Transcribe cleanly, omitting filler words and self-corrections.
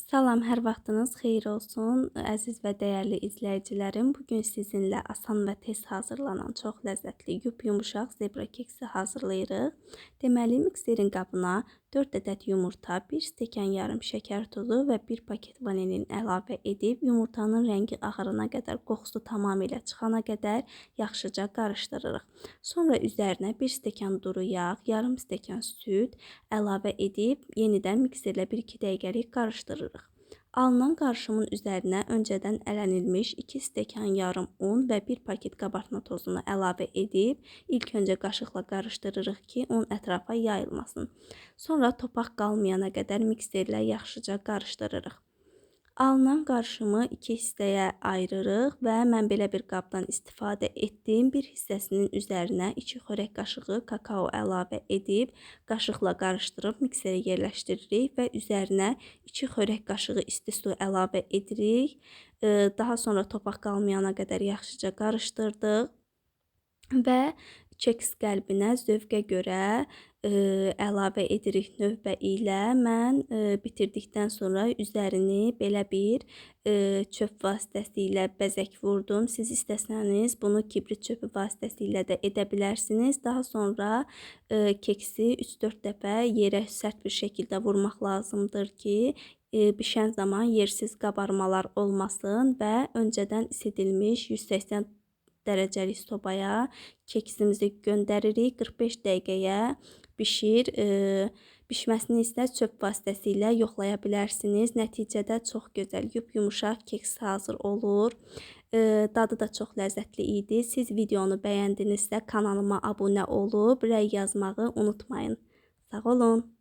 Salam, hər vaxtınız xeyir olsun, əziz və dəyərli izləyicilərim. Bugün sizinlə asan və tez hazırlanan çox ləzzətli yumuşaq zebra keksi hazırlayırıq. Deməli, mikserin qabına 4 ədəd yumurta, 1 stəkan yarım şəkər tozu və 1 paket vanilin əlavə edib, yumurtanın rəngi ağarana qədər, qoxusu tamamilə çıxana qədər yaxşıca qarışdırırıq. Sonra üzərinə 1 stəkan duru yağ, yarım stəkan süd əlavə edib, yenidən mikserlə 1-2 dəqiqəlik qarışdırırıq. Alınan qarışımın üzərinə öncədən ələnilmiş 2 stəkan yarım un və 1 paket qabartma tozunu əlavə edib, ilk öncə qaşıqla qarışdırırıq ki, un ətrafa yayılmasın. Sonra topaq qalmayana qədər mikserlə yaxşıca qarışdırırıq. Alınan qarışımı 2 hissəyə ayırırıq və mən belə bir qabdan istifadə etdim. Bir hissəsinin üzərinə 2 xörək qaşığı kakao əlavə edib, qaşıqla qarışdırıb mikserə yerləşdiririk və üzərinə 2 xörək qaşığı isti su əlavə edirik. Daha sonra topaq qalmayana qədər yaxşıca qarışdırdıq və keks qəlbinə zövqə görə əlavə edirik növbə ilə. Mən bitirdikdən sonra üzərini belə bir çöp vasitəsilə bəzək vurdum. Siz istəsəniz bunu kibrit çöpü vasitəsilə də edə bilərsiniz. Daha sonra keksi 3-4 dəfə yerə sərt bir şəkildə vurmaq lazımdır ki, bişən zaman yersiz qabarmalar olmasın və öncədən isidilmiş 180 dərəcəlik sobaya keksimizi göndəririk. 45 dəqiqəyə bişir. Bişməsini isə çöp vasitəsilə yoxlaya bilərsiniz. Nəticədə çox gözəl, yumuşaq keks hazır olur. Dadı da çox ləzzətli idi. Siz videonu bəyəndinizsə kanalıma abunə olub, rəy yazmağı unutmayın. Sağ olun.